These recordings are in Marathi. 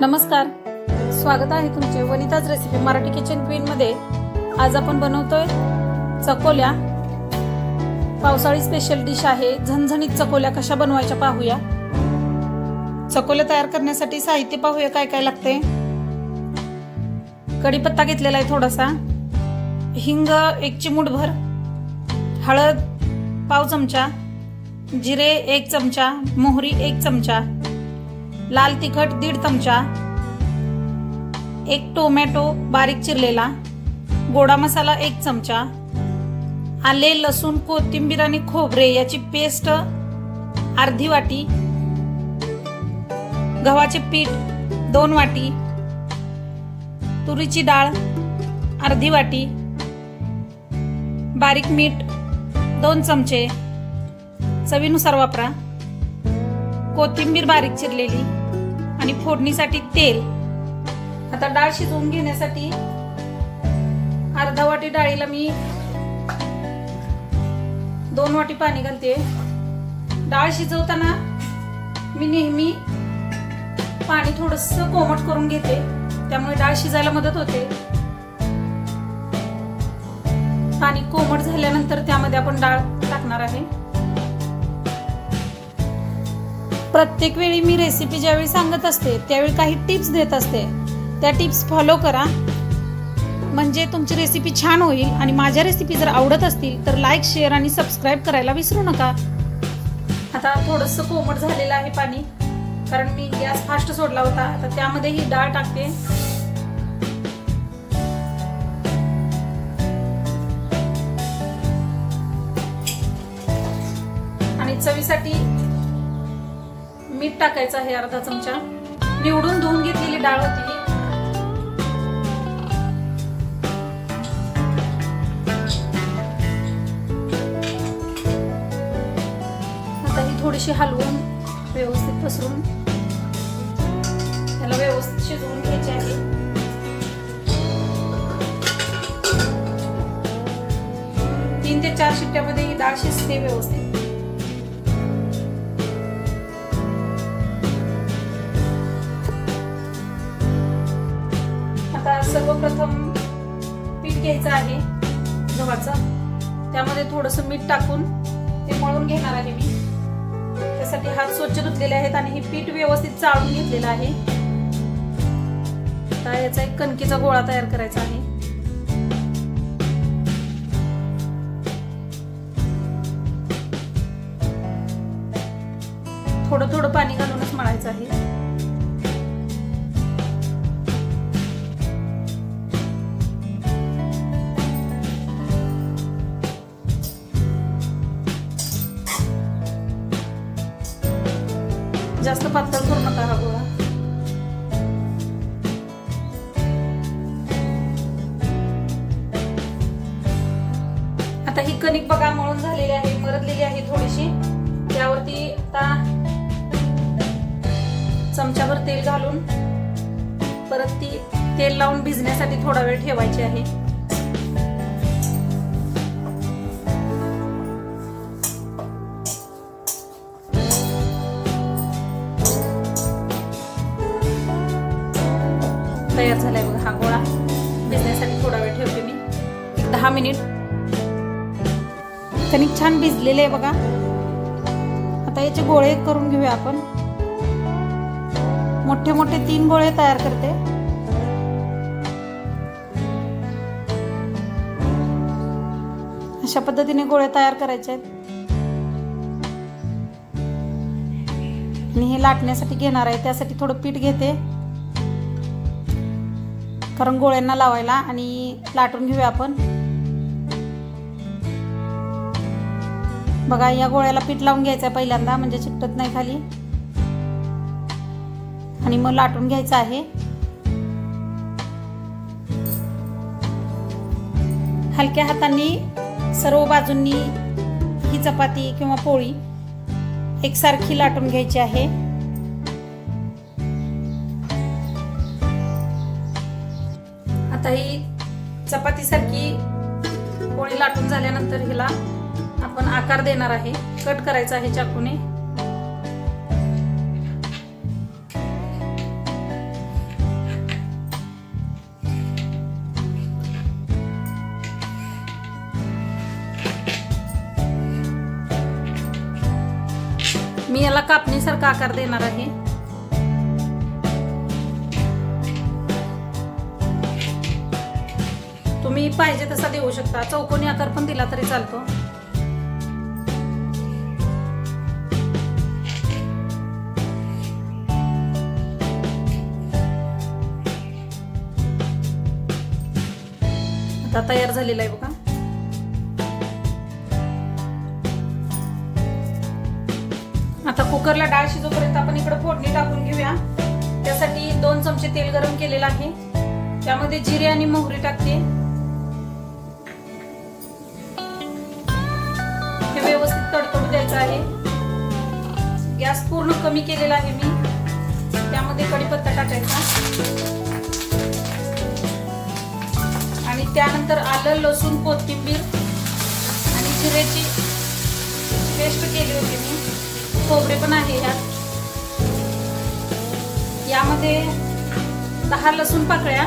नमस्कार, स्वागत आहे तुमचे Vanita's recipe Marathi kitchen queen मध्ये। आज आपण बनवतोय चकोल्या। पावसाळी स्पेशल डिश आहे। झणझणीत चकोल्या कशा बनवायच्या पाहूया। चकोल्या तयार करण्यासाठी साहित्य पाहूया काय काय लागते। कढीपत्ता घेतलेला आहे थोडासा, हिंग 1 चिमूटभर, हळद पाव चमचा, जिरे 1 चमचा, मोहरी 1 चमचा, लाल तिखट 1.5 चमचा, 1 टोमॅटो बारीक चिरलेला, गोडा मसाला 1 चमचा, आले लसूण कोथिंबीर आणि खोबरे याची पेस्ट अर्धी वाटी, गव्हाचे पीठ 2 वाटी, तुरीची डाळ अर्धी वाटी, बारीक मीठ 2 चमचे, चवीनुसार वापरा, कोथिंबीर बारीक चिरलेली आणि फोडणीसाठी तेल। आता डाळ शिजवून घेण्यासाठी अर्धा वाटी डाळीला मी 2 वाटी पाणी घालते। डाळ शिजवताना मी नेहमी पाणी थोडंसं कोमट करून घेते, त्यामुळे डाळ शिजायला मदत होते। पाणी कोमट झाल्यानंतर त्यामध्ये आपण डाळ टाकणार आहे। प्रत्येक वेळी मी रेसिपी ज्यावेळी सांगत असते त्यावेळी काही टिप्स देत असते, त्या टिप्स फॉलो करा म्हणजे तुमची रेसिपी छान होईल। आणि माझ्या रेसिपी जर आवडत असतील तर लाईक, शेअर आणि सबस्क्राइब करायला विसरू नका। आता थोडंसं कोमट झालेलं आहे पाणी, कारण मी गॅस फास्ट सोडला होता। आता त्यामध्ये ही डाळ टाकते आणि चवीसाठी मीठ टाकायचं आहे अर्धा चमचा। निवडून धुवून घेतलेली डाळ होती। आता ही थोडीशी हलवून व्यवस्थित पसरून त्याला व्यवस्थित शिजवून घ्यायचे आहे। 3 ते 4 शिट्ट्यामध्ये ही डाळ शिजते व्यवस्थित। सर्वप्रथम पीठ घ्यायचं आहे गव्हाचं, त्यामध्ये थोडंसं मीठ टाकून ते मळून घेणार आहे मी। त्यासाठी हात स्वच्छ धुतलेले आहेत आणि हे पीठ व्यवस्थित चाळून घेतलेलं आहे। आता याचा एक कणकीचा गोळा तयार करायचा आहे। थोडं थोडं पाणी घालूनच मळायचं आहे। जास्त पातळ करू नका हा गोळा। आता ही कणिक बघा मळून झालेली आहे, मरदलेली आहे थोडीशी। त्यावरती आता चमचाभर तेल घालून परत ती तेल लावून भिजण्यासाठी थोडा वेळ ठेवायची आहे। तयार झालाय बघा हा गोळा। भिजण्यासाठी थोडा वेळ ठेवते मी, 10 मिनिट। कणिक छान भिजलेले आहे बघा। आता याचे गोळे करून घेऊया आपण। मोठे मोठे 3 गोळे तयार करते। अशा पद्धतीने गोळे तयार करायचे आहेत आणि हे लाटण्यासाठी घेणार आहे। त्यासाठी थोडं पीठ घेते कारण गोळ्यांना लावायला, आणि लाटून घेऊया आपण। बघा या गोळ्याला पीठ लावून घ्यायचं आहे पहिल्यांदा, म्हणजे चिकटत नाही खाली, आणि मग लाटून घ्यायचं आहे। हलक्या हातांनी सर्व बाजूंनी ही चपाती किंवा पोळी एकसारखी लाटून घ्यायची आहे। आता ही चपाती सारखी पोळी लाटून झाल्यानंतर हिला आपण आकार देणार आहे। कट करायचा आहे चाकूने। याला कापणीसारखा आकार देणार आहे। तुम्ही पाहिजे तसा देऊ शकता, चौकोनी आकार पण दिला तरी चालतो। आता तयार झालेला आहे बघा। आता कुकरला डाळ शिजोपर्यंत आपण इकडे फोडणी टाकून घेऊया। त्यासाठी 2 चमचे तेल गरम केलेलं आहे, त्यामध्ये जिरे आणि मोहरी टाकते। हे व्यवस्थित तडतडू द्यायचं आहे। गॅस पूर्ण कमी केलेला आहे मी। त्यामध्ये कढीपत्ता टाकायचा आणि त्यानंतर आलं, लसूण, कोथिंबीर आणि जिऱ्याची पेस्ट केली होती मी। खोबरे पण आहे यात। यामध्ये 10 लसूण पाकळ्या,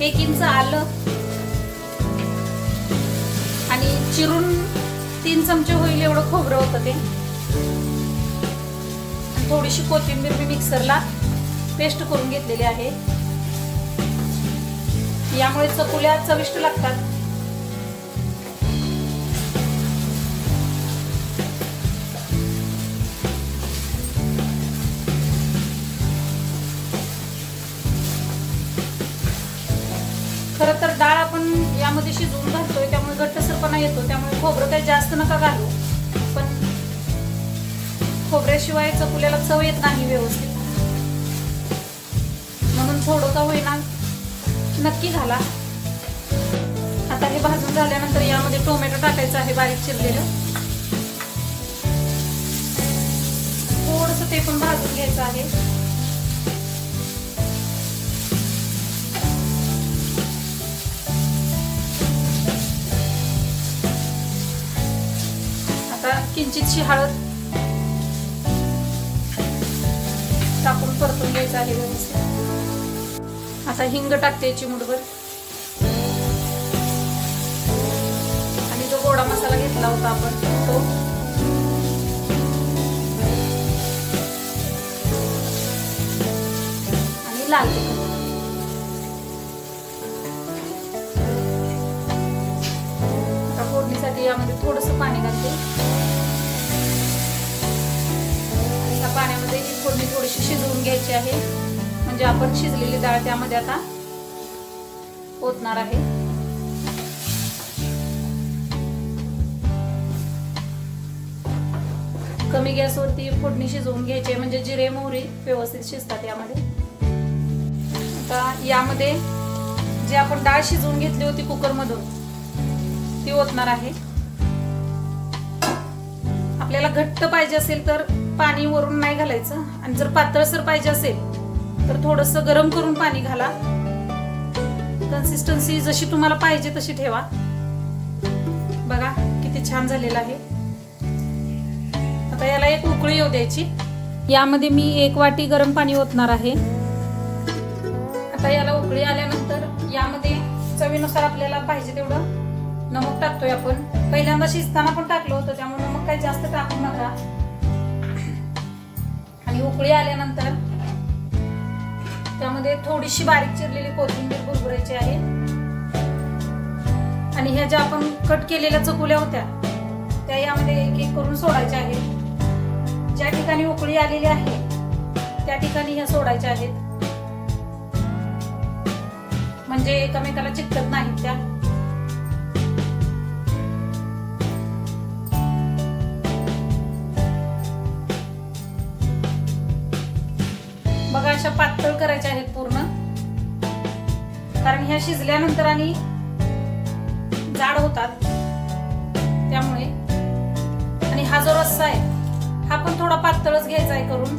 1 इंच आलं आणि चिरून 3 चमचे होईल एवढं खोबरं होतं ते। थोडीशी कोथिंबीर मी मिक्सरला पेस्ट करून घेतलेली आहे। यामुळे चकुल्या चविष्ट लागतात। खरं तर डाळ आपण यामध्ये शिजवून घालतोय त्यामुळे घट्टसरपणा येतो, त्यामुळे खोबरं काही जास्त नका घालू। पण खोबऱ्याशिवाय चकुल्याला चव येत नाही व्यवस्थित, म्हणून थोडं का होईना नक्की घाला। आता हे भाजून झाल्यानंतर यामध्ये टोमॅटो टाकायचं आहे बारीक चिरलेलं। थोडंसं ते पण भाजून घ्यायचं आहे। आता किंचितशी हळद टाकून परतून घ्यायचं आहे व्यवस्थित। आता हिंग टाकते चिमूटभर आणि जो गोडा मसाला घेतला होता आपण तो, आणि लाल तिखट। आता फोडणीसाठी यामध्ये थोडंसं पाणी घालते आणि या पाण्यामध्ये ही फोडणी थोडीशी शिजवून घ्यायची आहे, म्हणजे आपण शिजलेली डाळ त्यामध्ये आता ओतणार आहे। कमी गॅसवरती फोडणी शिजवून घ्यायची, म्हणजे जिरे मोहरी व्यवस्थित शिजतात यामध्ये। आता यामध्ये जे आपण डाळ शिजवून घेतली होती कुकर मधून ती ओतणार आहे। आपल्याला घट्ट पाहिजे असेल तर पाणी वरून नाही घालायचं, आणि जर पातळसर पाहिजे असेल तर थोडंसं गरम करून पाणी घाला। कन्सिस्टन्सी जशी तुम्हाला पाहिजे तशी ठेवा। बघा किती छान झालेलं आहे। आता याला एक उकळी येऊ द्यायची। यामध्ये मी 1 वाटी गरम पाणी ओतणार आहे। आता याला उकळी आल्यानंतर यामध्ये चवीनुसार आपल्याला पाहिजे तेवढं नमक टाकतोय आपण। पहिल्यांदा शिजताना पण टाकलं होतं, त्यामुळे नमक काही जास्त टाकू नका। आणि उकळी आल्यानंतर त्यामध्ये थोडीशी बारीक चिरलेली कोथिंबीर भुरभुरायची आहे, आणि ह्या ज्या आपण कट केलेल्या चकुल्या होत्या त्या यामध्ये एक एक करून सोडायच्या आहेत। ज्या ठिकाणी उकळी आलेली आहे त्या ठिकाणी ह्या सोडायच्या आहेत, म्हणजे एकमेकाला चिकटत नाहीत त्या। बघा अशा पातळ करायच्या आहेत पूर्ण, कारण ह्या शिजल्यानंतर आणि जाड होतात त्यामुळे। आणि हा जो रस्सा आहे हा पण थोडा पातळच घ्यायचा आहे करून,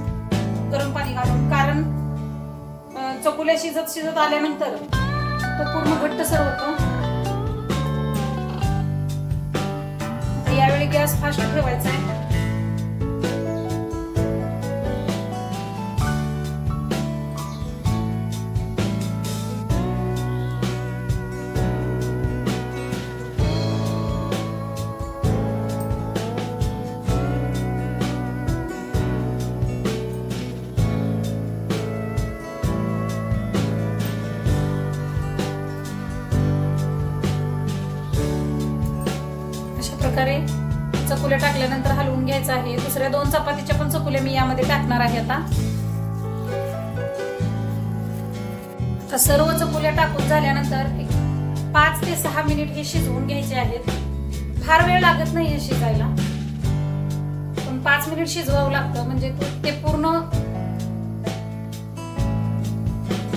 गरम पाणी घालून, कारण चकुल्या शिजत शिजत आल्यानंतर तो पूर्ण घट्टसर होतो। यावेळी गॅस फास्ट ठेवायचा आहे। चकुल्या टाकल्यानंतर हलवून घ्यायचं आहे। दुसऱ्या 2 चपातीच्या पण चकुल्या मी यामध्ये टाकणार आहे आता। सर्व चकुल्या टाकून झाल्यानंतर 5 ते 6 मिनिट हे शिजवून घ्यायचे आहेत। फार वेळ लागत नाही हे शिजायला, पण 5 मिनिट शिजवावं लागतं म्हणजे ते पूर्ण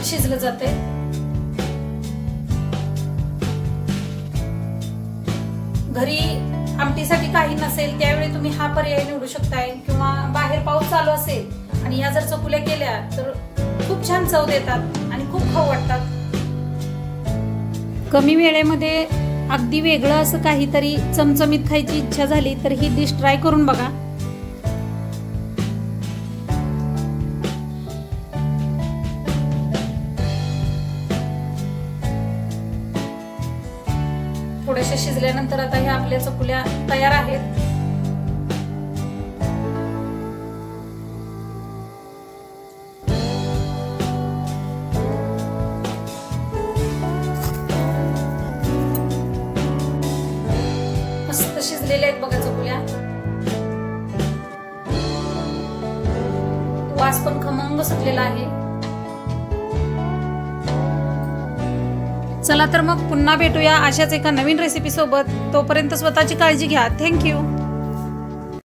शिजलं जाते। घरी आमटीसाठी काही नसेल त्यावेळी तुम्ही हा पर्याय निवडू शकताय, किंवा बाहेर पाऊस चालू असेल आणि या जर चकुल्या केल्या तर खूप छान चव देतात आणि खूप खाऊ वाटतात। कमी वेळेमध्ये अगदी वेगळं असं काहीतरी चमचमीत खायची इच्छा झाली तर ही डिश ट्राय करून बघा। थोड्याशा शिजल्यानंतर आता ह्या आपल्या चकुल्या तयार आहेत। मस्त शिजलेल्या आहेत बघा चकुल्या, वास पण खमंग सुटलेला आहे। चला तर मग पुन्हा भेटूया अशाच एका नवीन रेसिपी सोबत। तोपर्यंत स्वतःची काळजी घ्या। थँक्यू।